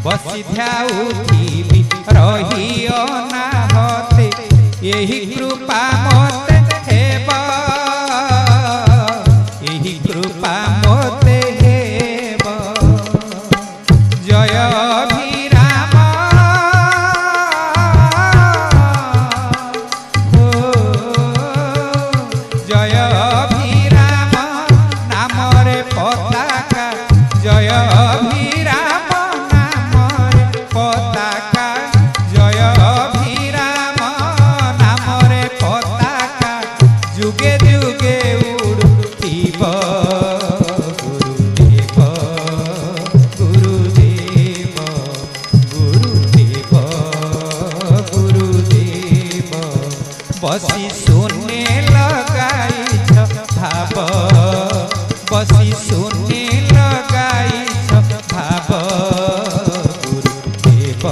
बसी ध्याउथिबि रही अनाहते यही कृपा मते हेब यही कृपा मते हेब जय अभिराम जय अभिराम नाम रे पताका जय अभिराम नाम रे पताका जय अभिराम नाम रे पताका जुगे जुगे उड़ुथिब गुरुदेव गुरुदेव गुरुदेव गुरुदेव बसी सुने लगाई भाव बसी सुने लगाई भाव गुरुदेव।